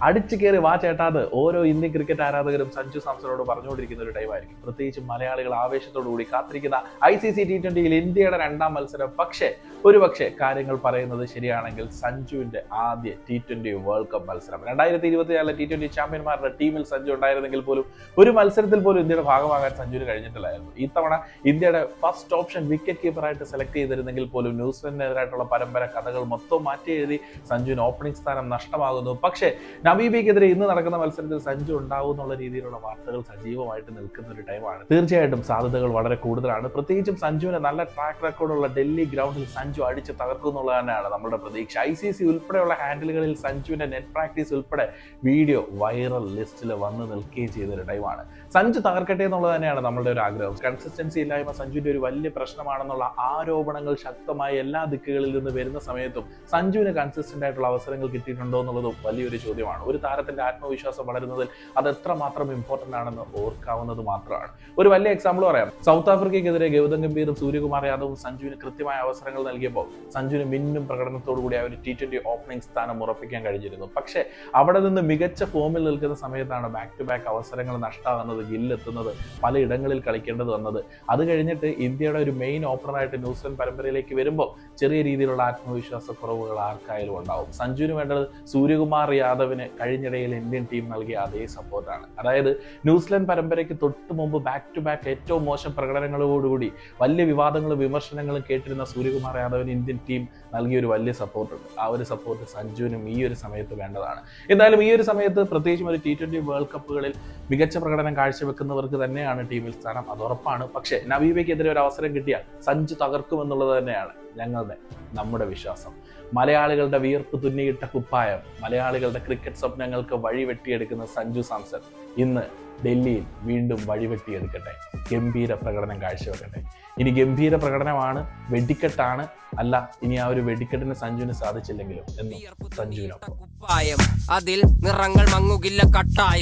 അടിച്ചു കയറി വാ ചേട്ടാത് ഓരോ ഇന്ത്യൻ ക്രിക്കറ്റ് ആരാധകരും സഞ്ജു സാംസണോട് പറഞ്ഞുകൊണ്ടിരിക്കുന്ന ഒരു ടൈമായിരിക്കും. പ്രത്യേകിച്ചും മലയാളികൾ ആവേശത്തോടുകൂടി കാത്തിരിക്കുന്ന ICC T20യിൽ ഇന്ത്യയുടെ രണ്ടാം മത്സരം. ഒരുപക്ഷെ കാര്യങ്ങൾ പറയുന്നത് ശരിയാണെങ്കിൽ സഞ്ജുവിന്റെ ആദ്യ T20 വേൾഡ് കപ്പ് മത്സരം. 2024 T20 ചാമ്പ്യന്മാരുടെ ടീമിൽ സഞ്ജു ഉണ്ടായിരുന്നെങ്കിൽ പോലും ഒരു മത്സരത്തിൽ പോലും ഇന്ത്യയുടെ ഭാഗമാകാൻ സഞ്ജുവിന് കഴിഞ്ഞിട്ടില്ലായിരുന്നു. ഇത്തവണ ഇന്ത്യയുടെ ഫസ്റ്റ് ഓപ്ഷൻ വിക്കറ്റ് കീപ്പറായിട്ട് സെലക്ട് ചെയ്തിരുന്നെങ്കിൽ പോലും ന്യൂസിലൻഡിനെതിരായിട്ടുള്ള പരമ്പര കഥകൾ മൊത്തം മാറ്റി എഴുതി സഞ്ജുവിന് ഓപ്പണിംഗ് സ്ഥാനം നഷ്ടമാകുന്നു. പക്ഷേ നമീബിയക്കെതിരെ ഇന്ന് നടക്കുന്ന മത്സരത്തിൽ സഞ്ജു ഉണ്ടാവും എന്നുള്ള രീതിയിലുള്ള വാർത്തകൾ സജീവമായിട്ട് നിൽക്കുന്ന ഒരു ടൈമാണ്. തീർച്ചയായിട്ടും സാധ്യതകൾ വളരെ കൂടുതലാണ്. പ്രത്യേകിച്ചും സഞ്ജുവിന് നല്ല ട്രാക്ക് റെക്കോർഡുള്ള ഡൽഹി ഗ്രൗണ്ടിൽ സഞ്ജു അടിച്ച് തകർക്കും എന്നുള്ളത് തന്നെയാണ് നമ്മുടെ പ്രതീക്ഷ. ICC ഉൾപ്പെടെയുള്ള ഹാൻഡിലുകളിൽ സഞ്ജുവിന്റെ നെറ്റ് പ്രാക്ടീസ് ഉൾപ്പെടെ വീഡിയോ വൈറൽ ലിസ്റ്റിൽ വന്ന് നിൽക്കുകയും ചെയ്തൊരു ടൈമാണ്. സഞ്ജു തകർക്കട്ടെ എന്നുള്ളത് തന്നെയാണ് നമ്മളുടെ ഒരു ആഗ്രഹം. കൺസിസ്റ്റൻസി ഇല്ലായ്മ സഞ്ജുവിന്റെ ഒരു വലിയ പ്രശ്നമാണെന്നുള്ള ആരോപണങ്ങൾ ശക്തമായി എല്ലാ ദിക്കുകളിൽ നിന്ന് വരുന്ന സമയത്തും സഞ്ജുവിന് കൺസിസ്റ്റന്റ് ആയിട്ടുള്ള അവസരങ്ങൾ കിട്ടിയിട്ടുണ്ടോ എന്നുള്ളതും വലിയൊരു ചോദ്യമാണ്. ഒരു താരത്തിന്റെ ആത്മവിശ്വാസം വളരുന്നതിൽ അത് എത്രമാത്രം ഇമ്പോർട്ടന്റ് ആണെന്ന് ഓർക്കാവുന്നത് മാത്രമാണ്. ഒരു വലിയ എക്സാമ്പിൾ പറയാം. സൗത്ത് ആഫ്രിക്കയ്ക്കെതിരെ ഗൗതം ഗംഭീറും സൂര്യകുമാർ യാദവും സഞ്ജുവിന് കൃത്യമായ അവസരങ്ങൾ നൽകിയപ്പോൾ സഞ്ജുവിന് മിന്നും പ്രകടനത്തോടുകൂടി ആ ഒരു T20 ഓപ്പണിംഗ് സ്ഥാനം ഉറപ്പിക്കാൻ കഴിഞ്ഞിരുന്നു. പക്ഷേ അവിടെ നിന്ന് മികച്ച ഫോമിൽ നിൽക്കുന്ന സമയത്താണ് ബാക്ക് ടു ബാക്ക് അവസരങ്ങൾ നഷ്ടമാകുന്നത്, ഗില്ലെത്തുന്നത്, പലയിടങ്ങളിൽ കളിക്കേണ്ടത് വന്നത്. അത് കഴിഞ്ഞിട്ട് ഇന്ത്യയുടെ ഒരു മെയിൻ ഓപ്പണറായിട്ട് ന്യൂസിലൻഡ് പരമ്പരയിലേക്ക് വരുമ്പോൾ ചെറിയ രീതിയിലുള്ള ആത്മവിശ്വാസ കുറവുകൾ ആർക്കായാലും ഉണ്ടാവും. സഞ്ജുവിന് വേണ്ടത് സൂര്യകുമാർ യാദവിന് കഴിഞ്ഞിടയിൽ ഇന്ത്യൻ ടീം നൽകിയ അതേ സപ്പോർട്ടാണ്. അതായത് ന്യൂസിലൻഡ് പരമ്പരയ്ക്ക് തൊട്ട് മുമ്പ് ബാക്ക് ടു ബാക്ക് ഏറ്റവും മോശം പ്രകടനങ്ങളോടുകൂടി വലിയ വിവാദങ്ങളും വിമർശനങ്ങളും കേട്ടിരുന്ന സൂര്യകുമാർ യാദവിന് ഇന്ത്യൻ ടീം നൽകിയ ഒരു വലിയ സപ്പോർട്ടുണ്ട്. ആ ഒരു സപ്പോർട്ട് സഞ്ജുവിനും ഈ ഒരു സമയത്ത് വേണ്ടതാണ്. എന്തായാലും ഈ ഒരു സമയത്ത് പ്രത്യേകിച്ചും ഒരു T20 വേൾഡ് കപ്പുകളിൽ മികച്ച പ്രകടനം കാഴ്ചവെക്കുന്നവർക്ക് തന്നെയാണ് ടീമിൽ സ്ഥാനം, അത് ഉറപ്പാണ്. പക്ഷേ നമീബിയക്കെതിരെ ഒരു അവസരം കിട്ടിയാൽ സഞ്ജു തകർക്കുമെന്നുള്ളത് തന്നെയാണ് നമ്മുടെ വിശ്വാസം. മലയാളികളുടെ വിയർപ്പ് തുന്നിയിട്ട കുപ്പായം, മലയാളികളുടെ ക്രിക്കറ്റ് സ്വപ്നങ്ങൾക്ക് വഴിവെട്ടിയെടുക്കുന്ന സഞ്ജു സാംസൺ ഇന്ന് ഡൽഹിയിൽ വീണ്ടും വഴിവെട്ടിയെടുക്കട്ടെ, ഗംഭീര പ്രകടനം കാഴ്ചവെക്കട്ടെ. ഇനി ഗംഭീര പ്രകടനമാണ്, വെടിക്കെട്ടാണ്, അല്ല ഇനി ആ ഒരു വെടിക്കെട്ടിന് സഞ്ജുവിന് സാധിച്ചില്ലെങ്കിലും എന്നും സഞ്ജുവിനൊപ്പം അതിൽ നിറങ്ങൾ മങ്ങുകില്ല കട്ടായം.